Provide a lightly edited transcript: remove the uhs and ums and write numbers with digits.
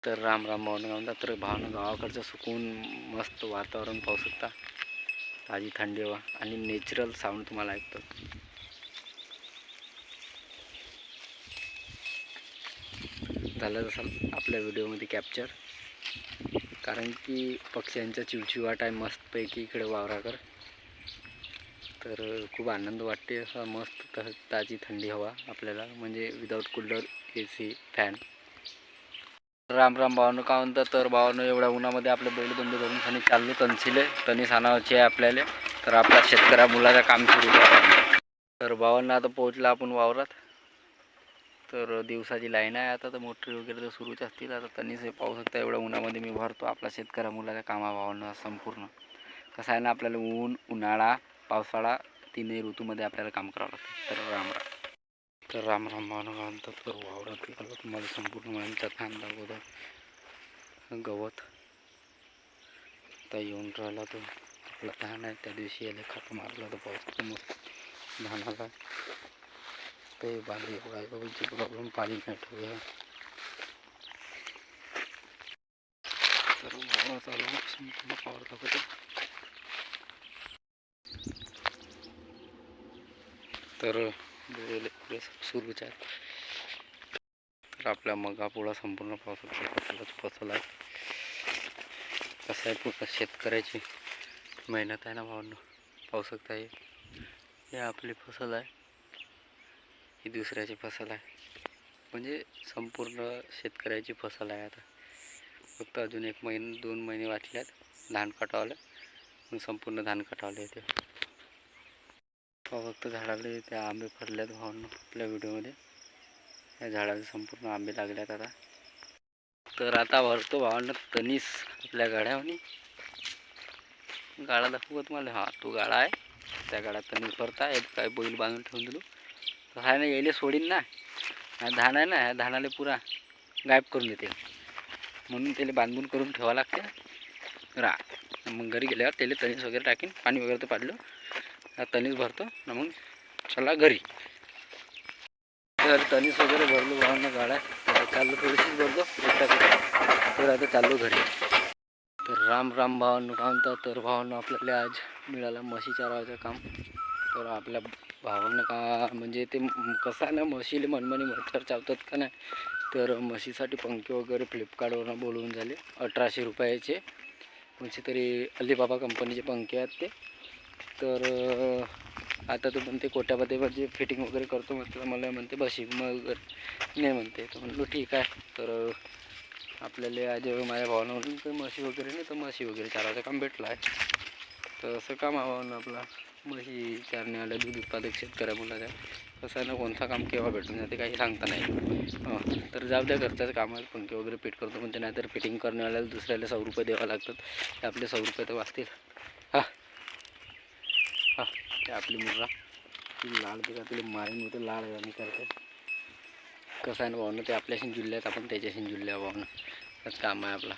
तर राम राम भावना म्हणतात. तर भावना गावाकडचं सुकून मस्त वातावरण पाहू शकता. ताजी थंडी हवा आणि नॅचरल साऊंड तुम्हाला ऐकतो. झालं जसं आपल्या व्हिडिओमध्ये कॅप्चर, कारण की पक्ष्यांचा चिवचिवाट आहे मस्तपैकी इकडे वावराकर. तर खूप आनंद वाटते. असा मस्त ताजी थंडी हवा आपल्याला, म्हणजे without cooler, AC, fan. Ram Ram भावानं का म्हणतात. तर भावानं एवढ्या उन्हामध्ये आपले बैल बंद करून आणि चाललो तनसीले तनीस आणावचे आहे आपल्याला. तर आपला शेतकऱ्या मुलाचं काम सुरू आहे. तर भावांना आता पोहोचला आपण वावरात. तर दिवसाची लाईन आहे आता, तर मोटरी वगैरे तर सुरूच असतील. आता तनीस पाहू शकता एवढ्या उन्हामध्ये मी भरतो आपला शेतकऱ्या मुलाच्या कामा भावानं संपूर्ण. कसं आहे ना, आपल्याला ऊन, उन्हाळा, पावसाळा तीनही ऋतूमध्ये आपल्याला काम करावं लागतं. तर राम राम. तर राम राम भावना का म्हणतात. तर वावरात गेलो तुम्हाला संपूर्ण माणसा थांब दाखवतो. गवत आता येऊन राहिला. तो आपला धान आहे, त्या दिवशी याला खात मारला तर पाऊस मग धानाला ते बांधे बाबाची प्रॉब्लेम पाणी नाही ठेवूया. तर वावर चालू संपूर्ण पावर दाखवतो. तर पुढे सुरूच आहे. तर आपल्या मगापुढा संपूर्ण पावसाचा फसल आहे. कसं आहे, पूर्ण शेतकऱ्याची मेहनत आहे ना भावांनो, पाहू शकता. हे आपली फसल आहे, ही दुसऱ्याची फसल आहे, म्हणजे संपूर्ण शेतकऱ्याची फसल आहे. आता फक्त अजून 1 महिना 2 महिने वाचल्यात धान काटावलं, मग संपूर्ण धान काटावले येते. फक्त झाडाला ते आंबे फरल्यात भावांनो आपल्या व्हिडिओमध्ये. या झाडाला संपूर्ण आंबे लागल्यात आता. तर आता भरतो भावांना तनीस आपल्या गाड्यावर. गाडा दाखवू का तुम्हाला? हा, तो गाडा आहे. त्या गाड्यात तनीस भरता एक काय बैल बांधून ठेवून दिलो. तर हा ना, यायला सोडीन ना, हा धान आहे ना, ह्या धानाला पुरा गायब करून देते, म्हणून त्याला बांधून करून ठेवा लागते. मग घरी गेल्यावर त्याला तनीस वगैरे टाकीन, पाणी वगैरे तर पाडलं, तनीस भरतो ना, मग चला घरी. तर तनीस वगैरे भरलो भावांना गाड्या. तर चाललो, थोडीशीच भरतो तर आता चाललो घरी. तर राम राम भावांनो का म्हणतात. तर भावांनो आपल्याला आज मिळाला म्हशी चारवायचं काम. तर आपल्या भावांना का म्हणजे ते कसं आहे ना, म्हशीला मनमानी मच्छर चावतात का नाही. तर म्हशीसाठी पंखे वगैरे फ्लिपकार्टवरून बोलवून झाले 1800 रुपयाचे. म्हणजे तरी अलीबाबा कंपनीचे पंखे आहेत ते. तर आता तो म्हणते कोट्यामध्ये म्हणजे फिटिंग वगैरे करतो म्हटलं. मला म्हणते बशी, मग नाही म्हणते. तर म्हणलो ठीक आहे. तर आपल्याला आज माझ्या भावानं म्हणून तर म्हशी वगैरे नाही, तर म्हशी वगैरे चारायचं काम भेटलं आहे. तर असं काम भावानं आपला म्हशी चारण्याला दूध उत्पादक शेतकऱ्या मुलाच्या. कसं आहे ना, कोणतं काम केव्हा भेटून जाते काही सांगता नाही. तर जाऊ द्या, घरच्याच कामात पंखे वगैरे फिट करतो म्हणते. नाहीतर फिटिंग करण्यावाल्याला दुसऱ्याला 100 रुपये द्यावं लागतात. ते आपले 100 रुपये तर वाचतील. हा, ते आपली मुर्रा लाड ते का तुला मारीन होते, लाड आणि करते. कसं आहे ना भावनं, ते आपल्याशी जुळल्यात, आपण त्याच्याशी जुळल्या भावनं. त्याच काम आहे आपला.